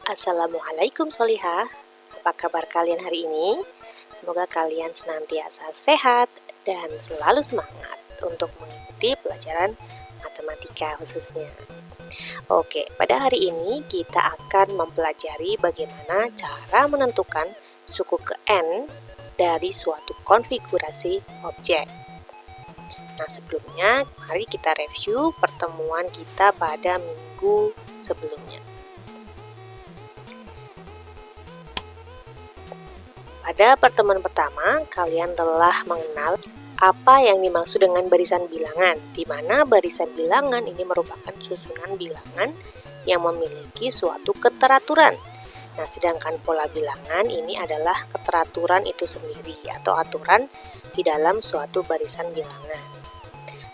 Assalamualaikum Solihah, apa kabar kalian hari ini? Semoga kalian senantiasa sehat dan selalu semangat untuk mengikuti pelajaran matematika khususnya. Oke, pada hari ini kita akan mempelajari bagaimana cara menentukan suku ke N dari suatu konfigurasi objek. Nah, sebelumnya mari kita review pertemuan kita pada minggu sebelumnya. Pada pertemuan pertama, kalian telah mengenal apa yang dimaksud dengan barisan bilangan, di mana barisan bilangan ini merupakan susunan bilangan yang memiliki suatu keteraturan. Nah, sedangkan pola bilangan ini adalah keteraturan itu sendiri atau aturan di dalam suatu barisan bilangan.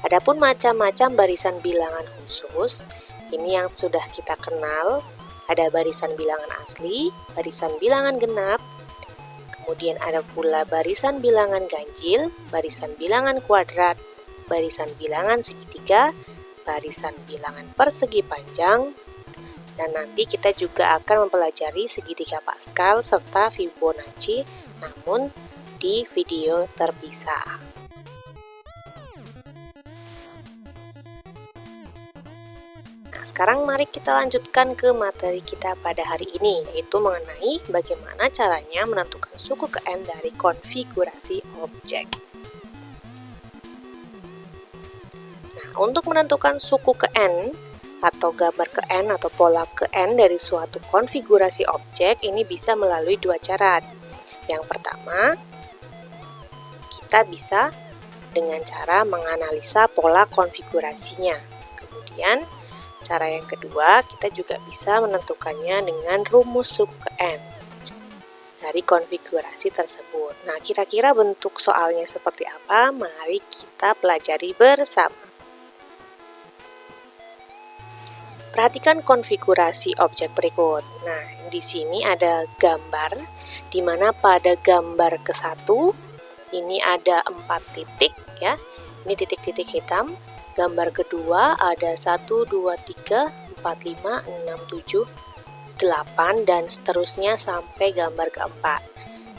Adapun macam-macam barisan bilangan khusus, ini yang sudah kita kenal, ada barisan bilangan asli, barisan bilangan genap, kemudian ada pula barisan bilangan ganjil, barisan bilangan kuadrat, barisan bilangan segitiga, barisan bilangan persegi panjang, dan nanti kita juga akan mempelajari segitiga Pascal serta Fibonacci, namun di video terpisah. Sekarang mari kita lanjutkan ke materi kita pada hari ini, yaitu mengenai bagaimana caranya menentukan suku ke N dari konfigurasi objek. Nah, untuk menentukan suku ke N atau gambar ke N atau pola ke N dari suatu konfigurasi objek ini bisa melalui dua cara. Yang pertama, kita bisa dengan cara menganalisa pola konfigurasinya. Kemudian, cara yang kedua, kita juga bisa menentukannya dengan rumus suku ke N dari konfigurasi tersebut. Nah, kira-kira bentuk soalnya seperti apa? Mari kita pelajari bersama. Perhatikan konfigurasi objek berikut. Nah, di sini ada gambar, di mana pada gambar ke-1, ini ada 4 titik, ya. Ini titik-titik hitam. Gambar kedua ada 1, 2, 3, 4, 5, 6, 7, 8, dan seterusnya sampai gambar keempat.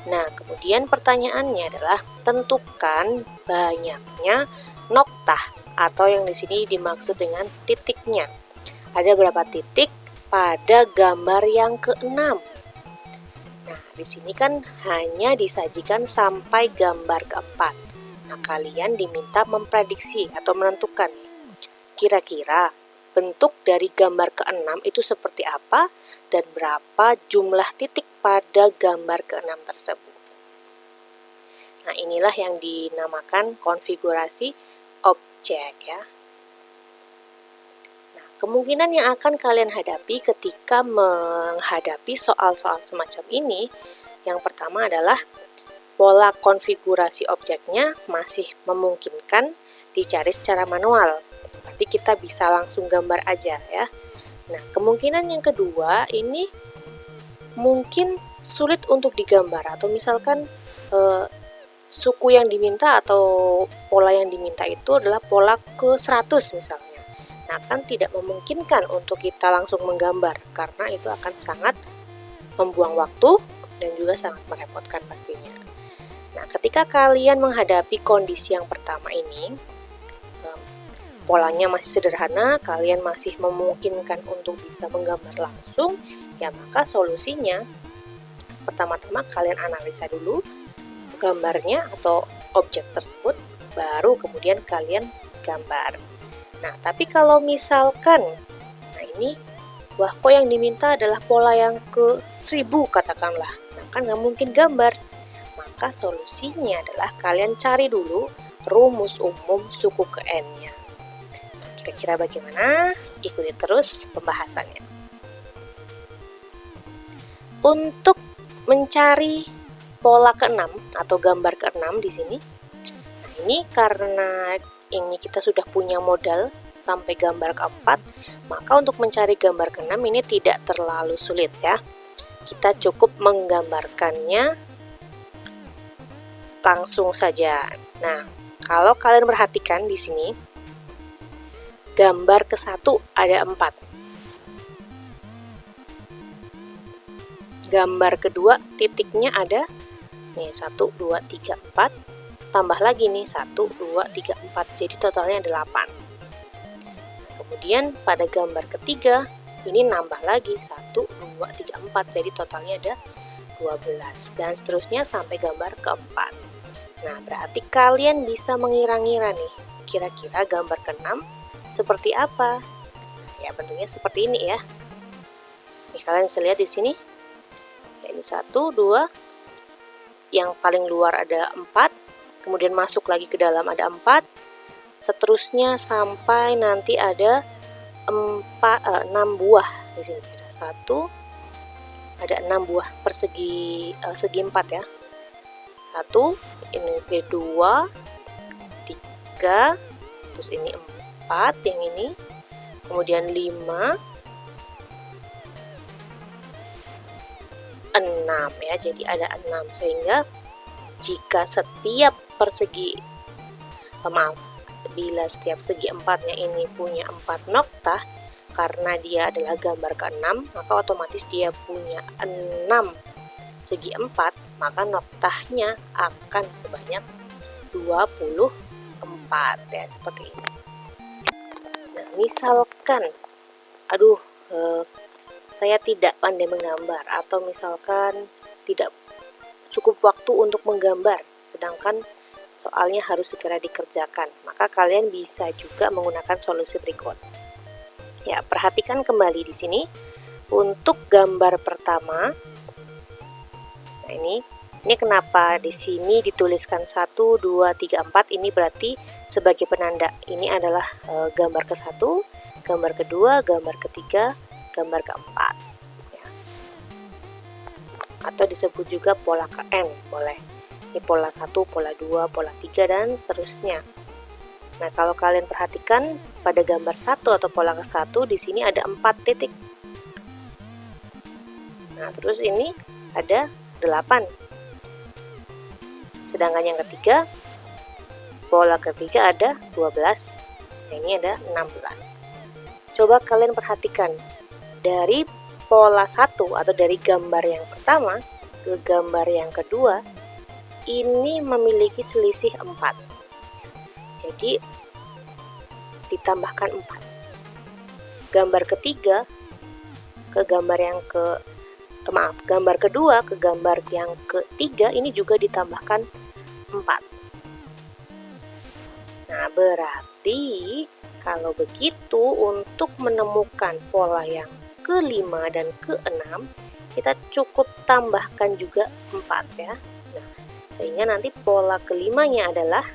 Nah, kemudian pertanyaannya adalah tentukan banyaknya noktah atau yang di sini dimaksud dengan titiknya. Ada berapa titik pada gambar yang ke-6? Nah, di sini kan hanya disajikan sampai gambar keempat. Nah, kalian diminta memprediksi atau menentukan kira-kira bentuk dari gambar ke-6 itu seperti apa dan berapa jumlah titik pada gambar ke-6 tersebut. Nah, inilah yang dinamakan konfigurasi objek, ya. Nah, kemungkinan yang akan kalian hadapi ketika menghadapi soal-soal semacam ini, yang pertama adalah pola konfigurasi objeknya masih memungkinkan dicari secara manual. Berarti kita bisa langsung gambar aja, ya. Nah, kemungkinan yang kedua ini mungkin sulit untuk digambar, atau misalkan suku yang diminta atau pola yang diminta itu adalah pola ke-100 misalnya. Nah, kan tidak memungkinkan untuk kita langsung menggambar karena itu akan sangat membuang waktu dan juga sangat merepotkan pastinya. Nah, ketika kalian menghadapi kondisi yang pertama ini, polanya masih sederhana, kalian masih memungkinkan untuk bisa menggambar langsung, ya maka solusinya, pertama-tama kalian analisa dulu gambarnya atau objek tersebut, baru kemudian kalian gambar. Nah, tapi kalau misalkan, nah ini, wah kok yang diminta adalah pola yang ke-1000 katakanlah, nah kan nggak mungkin gambar. Maka solusinya adalah kalian cari dulu rumus umum suku ke N-nya. Nah, kira-kira bagaimana? Ikuti terus pembahasannya. Untuk mencari pola ke-6 atau gambar ke-6 di sini, nah ini karena ini kita sudah punya modal sampai gambar ke-4, maka untuk mencari gambar ke-6 ini tidak terlalu sulit, ya. Kita cukup menggambarkannya langsung saja. Nah, kalau kalian perhatikan di sini, gambar ke-1 ada 4. gambar kedua titiknya ada nih 1, 2, 3, 4, tambah lagi nih 1, 2, 3, 4, jadi totalnya 8. Kemudian pada gambar ketiga ini nambah lagi 1, 2, 3, 4, jadi totalnya ada 12 dan seterusnya sampai gambar keempat. Nah, berarti kalian bisa mengira-ngira nih, kira-kira gambar ke-6 seperti apa? Ya, bentuknya seperti ini ya. Nih, kalian bisa lihat di sini. Ya, ini 1, 2, yang paling luar ada 4, kemudian masuk lagi ke dalam ada 4, seterusnya sampai nanti ada 6 buah di sini. Ada 1, ada 6 buah persegi segi 4 ya. 1, ini kedua, 3, terus ini 4 yang ini, kemudian 5, 6 ya, jadi ada 6 sehingga jika setiap persegi bila setiap segi empatnya ini punya 4 noktah karena dia adalah gambar ke-6, maka otomatis dia punya 6 segi 4, maka noktahnya akan sebanyak 24 ya, seperti ini. Nah, misalkan saya tidak pandai menggambar, atau misalkan tidak cukup waktu untuk menggambar, sedangkan soalnya harus segera dikerjakan, maka kalian bisa juga menggunakan solusi berikut. Ya, perhatikan kembali di sini untuk gambar pertama. Nah, ini kenapa di sini dituliskan 1, 2, 3, 4, ini berarti sebagai penanda ini adalah gambar ke-1, gambar kedua, gambar ketiga, gambar keempat ya. Atau disebut juga pola ke-N, boleh. Ini pola 1, pola 2, pola 3, dan seterusnya. Nah, kalau kalian perhatikan pada gambar 1 atau pola ke-1 di sini ada 4 titik. Nah, terus ini ada 8. Sedangkan yang ketiga, pola ketiga ada 12. Nah, ini ada 16. Coba kalian perhatikan dari pola 1 atau dari gambar yang pertama ke gambar yang kedua, ini memiliki selisih 4. Jadi ditambahkan 4. Gambar ketiga ke gambar yang gambar kedua ke gambar yang ketiga ini juga ditambahkan 4. Nah, berarti kalau begitu untuk menemukan pola yang ke-5 dan ke-6 kita cukup tambahkan juga 4 ya. Nah, sehingga nanti pola ke-5-nya adalah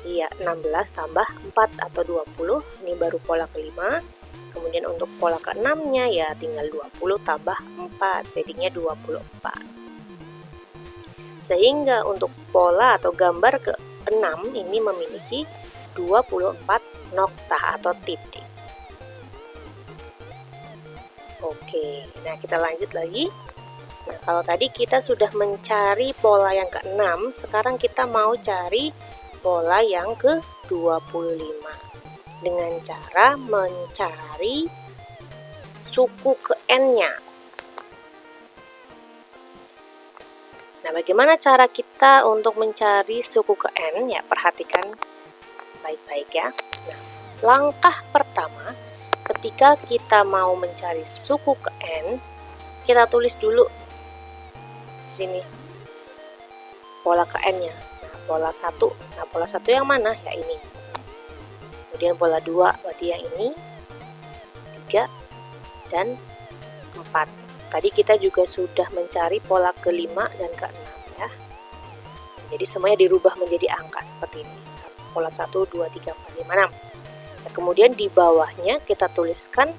16 tambah 4 atau 20, ini baru pola ke-5. Kemudian untuk pola ke-6-nya ya tinggal 20 tambah 4, jadinya 24. Sehingga untuk pola atau gambar ke-6 ini memiliki 24 noktah atau titik. Oke, nah kita lanjut lagi. Nah, kalau tadi kita sudah mencari pola yang ke-6, sekarang kita mau cari pola yang ke-25. Dengan cara mencari suku ke-N-nya. Nah, bagaimana cara kita untuk mencari suku ke-N? Ya, perhatikan baik-baik ya. Nah, langkah pertama, ketika kita mau mencari suku ke-N, kita tulis dulu di sini pola ke-N-nya. Nah, pola 1. Nah, pola 1 yang mana? Ya, ini. Kemudian pola 2 berarti yang ini, 3 dan 4. Tadi kita juga sudah mencari pola ke-5 dan ke-6 ya. Jadi semuanya dirubah menjadi angka seperti ini. Pola 1, 2, 3, 4, 5, 6. Nah, kemudian di bawahnya kita tuliskan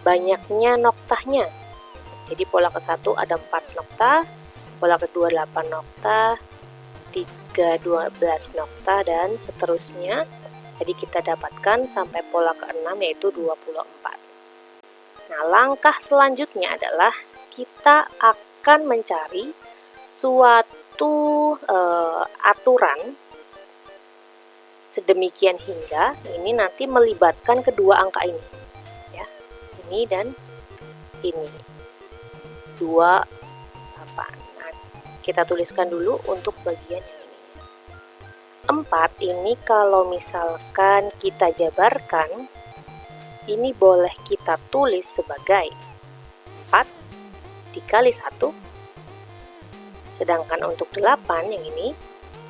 banyaknya noktahnya. Jadi pola ke-1 ada 4 noktah, pola kedua 8 noktah, 3 12 noktah, dan seterusnya. Jadi kita dapatkan sampai pola ke-6 yaitu 24. Nah, langkah selanjutnya adalah kita akan mencari suatu aturan sedemikian hingga ini nanti melibatkan kedua angka ini. Ya, ini dan ini. 28. Nah, kita tuliskan dulu untuk bagian yang ini. 4 ini kalau misalkan kita jabarkan, ini boleh kita tulis sebagai 4 dikali 1. Sedangkan untuk 8 yang ini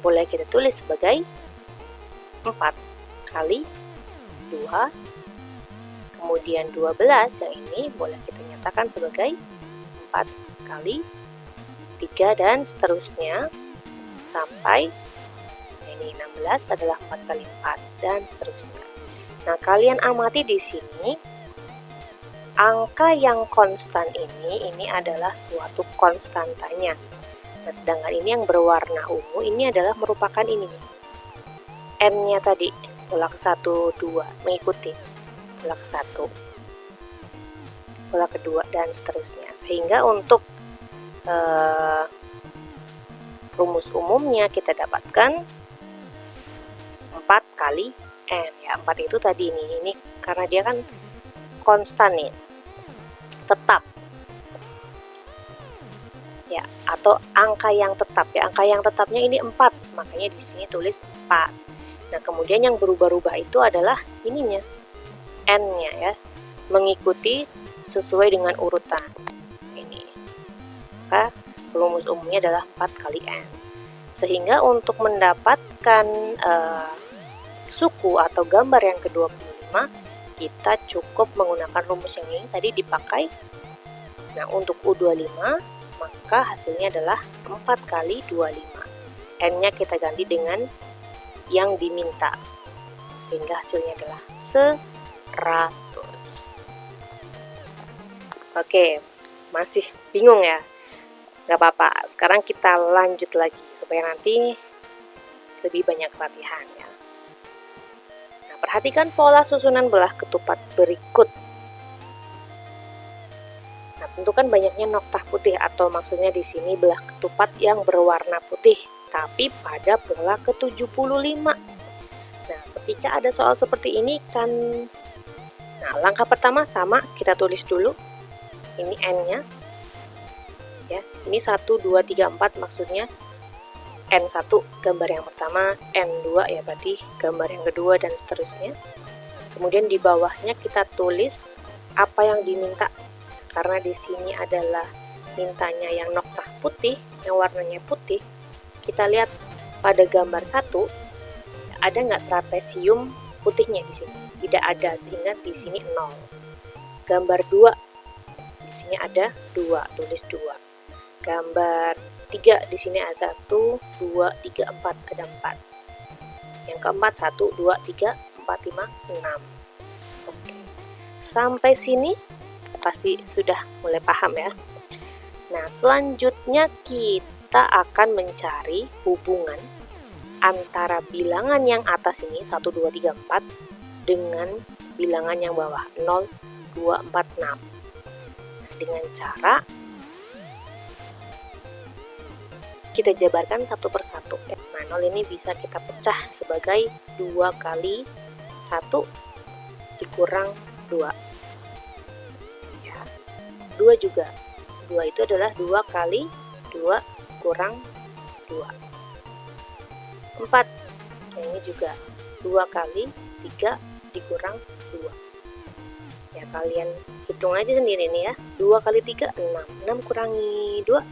boleh kita tulis sebagai 4 kali 2. Kemudian 12 yang ini boleh kita nyatakan sebagai 4 kali 3 dan seterusnya sampai ini 16 adalah 4 kali 4 dan seterusnya. Nah, kalian amati di sini angka yang konstan ini adalah suatu konstantanya. Nah, sedangkan ini yang berwarna ungu ini adalah merupakan ini n-nya tadi, pola ke-1, 2, mengikuti pola ke-1, pola kedua, dan seterusnya. Sehingga untuk rumus umumnya kita dapatkan 4 kali n. Ya, 4 itu tadi ini karena dia kan konstan nih, tetap. Ya, atau angka yang tetap ya. Angka yang tetapnya ini 4, makanya di sini tulis 4. Nah, kemudian yang berubah-ubah itu adalah ininya, n-nya ya, mengikuti sesuai dengan urutan ini. Maka rumus umumnya adalah 4 kali n. Sehingga untuk mendapatkan suku atau gambar yang ke-25, kita cukup menggunakan rumus yang ini tadi dipakai. Nah, untuk U25 maka hasilnya adalah 4 kali 25. N-nya kita ganti dengan yang diminta, sehingga hasilnya adalah 100. Oke, masih bingung ya? Gak apa-apa, sekarang kita lanjut lagi, supaya nanti lebih banyak latihan ya. Nah, perhatikan pola susunan belah ketupat berikut. Tentukan banyaknya noktah putih, atau maksudnya di sini belah ketupat yang berwarna putih, tapi pada pola ke-75. Nah, ketika ada soal seperti ini kan, nah langkah pertama sama, kita tulis dulu, ini n-nya, ya, ini 1, 2, 3, 4 maksudnya, n1 gambar yang pertama, n2 ya berarti gambar yang kedua, dan seterusnya. Kemudian di bawahnya kita tulis apa yang diminta. Karena di sini adalah mintanya yang noktah putih, yang warnanya putih, kita lihat pada gambar 1, ada nggak trapesium putihnya di sini? Tidak ada, sehingga di sini 0. Gambar 2, di sini ada 2, tulis 2. Gambar 3, di sini ada 1, 2, 3, 4, ada 4. Yang keempat 1, 2, 3, 4, 5, 6. Oke. Sampai sini pasti sudah mulai paham ya. Nah, selanjutnya kita akan mencari hubungan antara bilangan yang atas ini 1, 2, 3, 4 dengan bilangan yang bawah 0, 2, 4, 6. Nah, dengan cara kita jabarkan satu persatu. Nah, 0 ini bisa kita pecah sebagai 2 kali 1 dikurang 2. 2 juga. 2 itu adalah 2 kali 2 kurang 2. 4. Yang ini juga 2 kali 3 dikurang 2. Ya, kalian hitung aja sendiri nih ya. 2 kali 3, 6. 6 kurangi 2,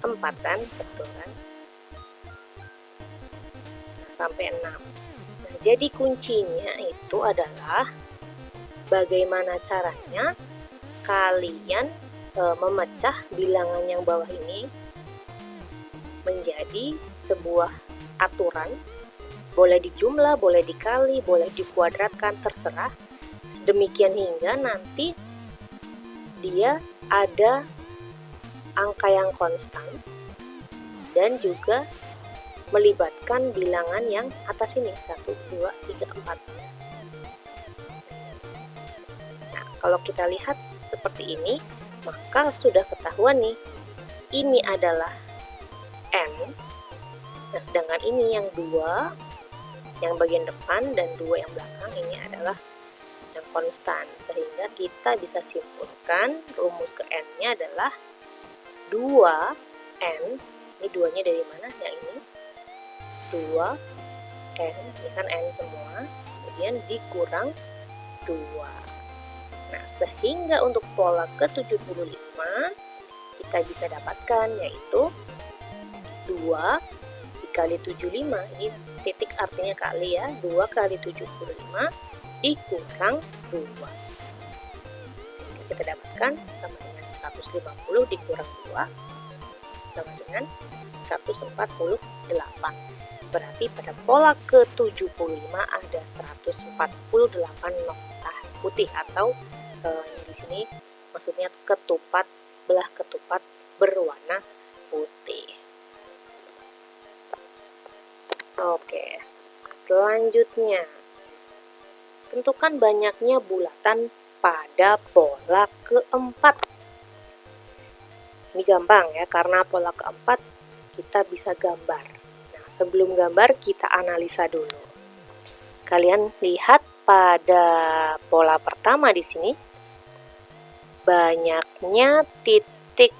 4 kan? Betul kan? Nah, sampai 6. Nah, jadi kuncinya itu adalah bagaimana caranya kalian memecah bilangan yang bawah ini menjadi sebuah aturan, boleh dijumlah, boleh dikali, boleh dikuadratkan, terserah, sedemikian hingga nanti dia ada angka yang konstan dan juga melibatkan bilangan yang atas ini 1, 2, 3, 4. Nah, kalau kita lihat seperti ini, maka sudah ketahuan nih, ini adalah n. Nah, sedangkan ini yang 2, yang bagian depan, dan 2 yang belakang, ini adalah yang konstan. Sehingga kita bisa simpulkan rumus ke n-nya adalah 2N, ini 2-nya dari mana? Yang ini 2N, ini kan N semua, kemudian dikurang 2. Nah, sehingga untuk pola ke-75 kita bisa dapatkan yaitu 2 dikali 75, ini titik artinya kali ya, 2 kali 75 dikurang 2. Sehingga kita dapatkan sama dengan 150 dikurang 2 sama dengan 148. Berarti pada pola ke-75 ada 148 nokta putih atau di sini maksudnya ketupat, belah ketupat berwarna putih. Oke, selanjutnya tentukan banyaknya bulatan pada pola keempat. Ini gampang ya, karena pola keempat kita bisa gambar. Nah, sebelum gambar kita analisa dulu. Kalian lihat pada pola pertama di sini banyaknya titik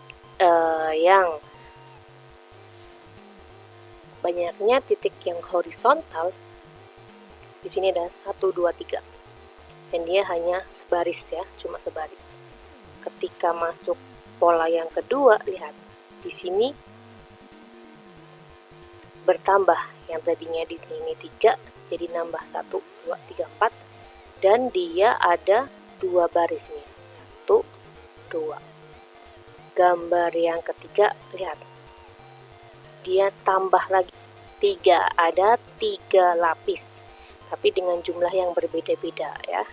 yang horizontal. Di sini ada 1, 2, 3. Dan dia hanya sebaris ya, cuma sebaris. Ketika masuk pola yang kedua, lihat di sini bertambah, yang tadinya di sini 3 jadi nambah 1, 2, 3, 4, dan dia ada 2 baris nih, 1, 2. Gambar yang ketiga, lihat dia tambah lagi 3, ada 3 lapis tapi dengan jumlah yang berbeda-beda ya.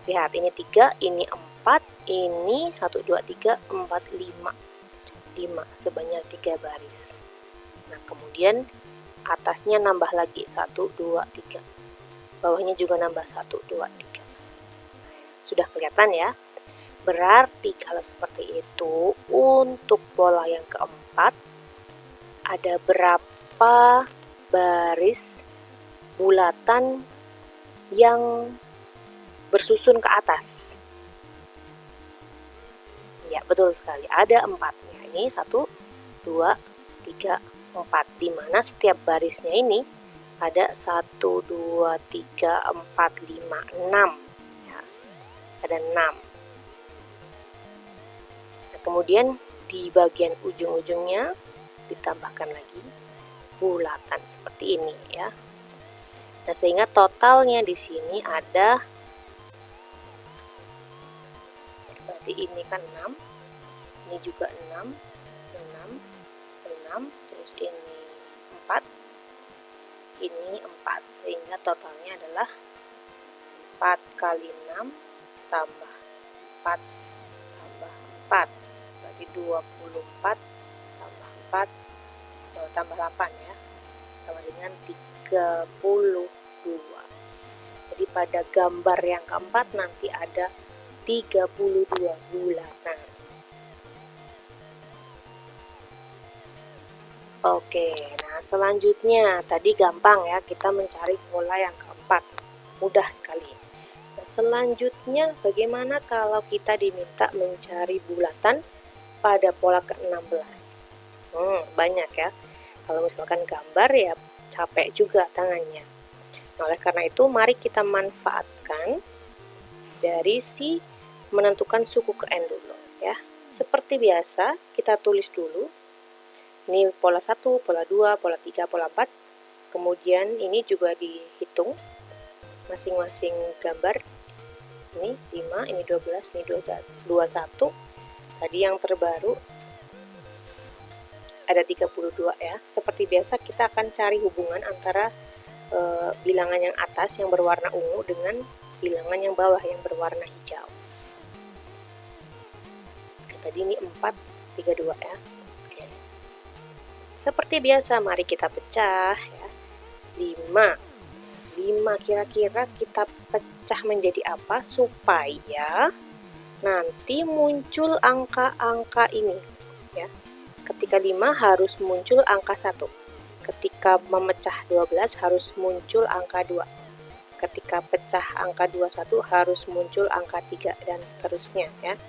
Lihat ini 3, ini 4, ini 1, 2, 3, 4, 5 sebanyak 3 baris. Nah, kemudian atasnya nambah lagi 1, 2, 3, bawahnya juga nambah 1, 2, 3. Sudah kelihatan ya. Berarti kalau seperti itu untuk pola yang keempat ada berapa baris bulatan yang bersusun ke atas? Ya, betul sekali, ada 4-nya. Ini 1, 2, 3, 4, di mana setiap barisnya ini ada 1, 2, 3, 4, 5, 6 ya. Ada 6. Nah, kemudian di bagian ujung-ujungnya ditambahkan lagi bulatan seperti ini ya. Nah, sehingga totalnya di sini ada, berarti ini kan 6, ini juga 6, 6, terus ini 4, ini 4, sehingga totalnya adalah 4 kali 6 tambah 4 tambah 4, berarti 24 tambah 4 tambah 8 ya, sama dengan 32. Jadi pada gambar yang keempat nanti ada 32 bulatan. Oke, nah selanjutnya tadi gampang ya, kita mencari pola yang keempat, mudah sekali. Nah, selanjutnya bagaimana kalau kita diminta mencari bulatan pada pola ke-16? Banyak ya, kalau misalkan gambar ya capek juga tangannya. Nah, oleh karena itu mari kita manfaatkan dari si menentukan suku ke N dulu ya. Seperti biasa kita tulis dulu. Ini pola 1, pola 2, pola 3, pola 4. Kemudian ini juga dihitung masing-masing gambar. Ini 5, ini 12, ini 21. Tadi yang terbaru ada 32 ya. Seperti biasa kita akan cari hubungan antara bilangan yang atas yang berwarna ungu dengan bilangan yang bawah yang berwarna hijau. Tadi ini 4, 32 ya. Oke. Seperti biasa mari kita pecah ya. 5 kira-kira kita pecah menjadi apa supaya nanti muncul angka-angka ini ya. Ketika 5 harus muncul angka 1. Ketika memecah 12 harus muncul angka 2. Ketika pecah angka 21 harus muncul angka 3 dan seterusnya ya.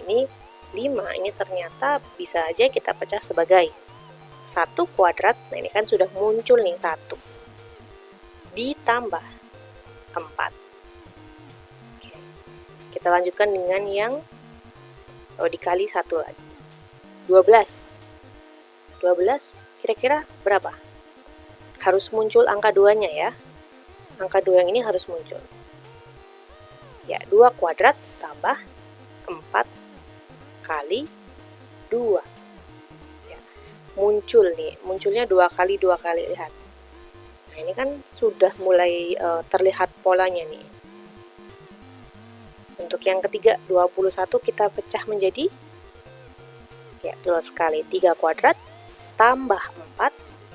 ini 5, ini ternyata bisa aja kita pecah sebagai 1 kuadrat. Nah, ini kan sudah muncul nih 1 ditambah 4. Oke. Kita lanjutkan dengan yang dikali 1 lagi. 12 kira-kira berapa? Harus muncul angka 2-nya ya. Angka 2 yang ini harus muncul. Ya, 2 kuadrat tambah 4 kali 2. Ya, muncul nih, munculnya 2 kali, lihat. Nah, ini kan sudah mulai terlihat polanya nih. Untuk yang ketiga, 21 kita pecah menjadi, ya betul sekali, 3 kuadrat tambah 4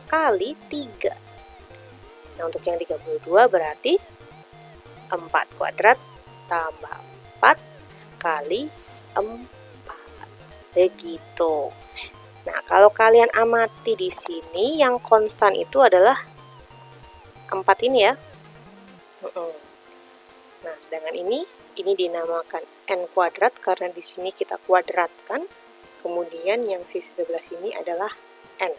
kali 3. Nah, untuk yang 32 berarti 4 kuadrat tambah 4 kali 4. Begitu. Nah, kalau kalian amati di sini yang konstan itu adalah 4 ini ya. Nah, sedangkan ini dinamakan n kuadrat karena di sini kita kuadratkan. Kemudian yang sisi sebelah sini adalah n.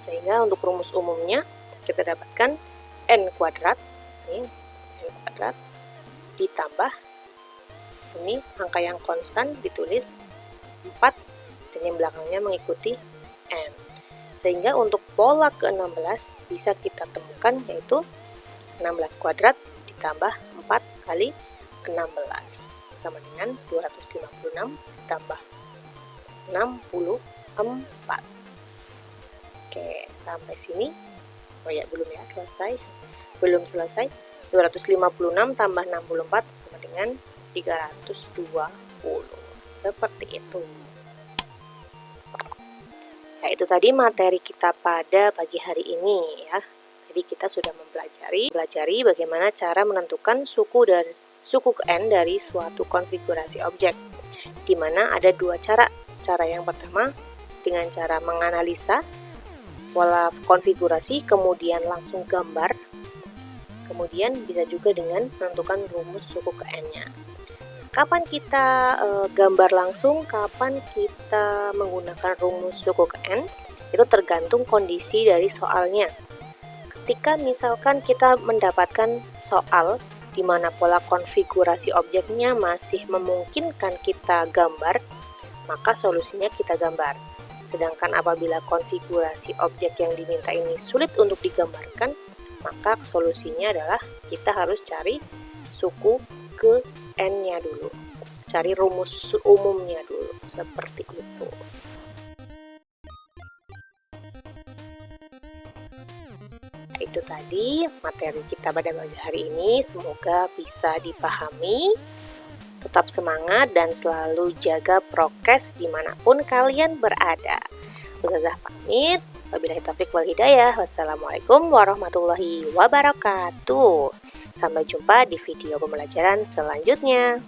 Sehingga untuk rumus umumnya kita dapatkan n kuadrat, ini n kuadrat ditambah ini angka yang konstan ditulis 4 dan yang belakangnya mengikuti n. Sehingga untuk pola ke-16 bisa kita temukan yaitu 16 kuadrat ditambah 4 kali 16 sama dengan 256 ditambah 64. Oke, sampai sini. Oh ya, belum ya, selesai. Belum selesai. 256 tambah 64 sama dengan 320. Seperti itu. Ya, itu tadi materi kita pada pagi hari ini ya. Jadi kita sudah mempelajari bagaimana cara menentukan suku n dari suatu konfigurasi objek, di mana ada 2 cara. Cara yang pertama dengan cara menganalisa pola konfigurasi, kemudian langsung gambar. Kemudian bisa juga dengan menentukan rumus suku ke n-nya. Kapan kita gambar langsung, kapan kita menggunakan rumus suku ke n, itu tergantung kondisi dari soalnya. Ketika misalkan kita mendapatkan soal di mana pola konfigurasi objeknya masih memungkinkan kita gambar, maka solusinya kita gambar. Sedangkan apabila konfigurasi objek yang diminta ini sulit untuk digambarkan, maka solusinya adalah kita harus cari suku ke n-nya dulu. Cari rumus umumnya dulu, seperti itu. Itu tadi materi kita pada pagi hari ini, semoga bisa dipahami. Tetap semangat dan selalu jaga prokes dimanapun kalian berada. Ustazah pamit, wabillahi taufiq wal hidayah. Wassalamualaikum warahmatullahi wabarakatuh. Sampai jumpa di video pembelajaran selanjutnya.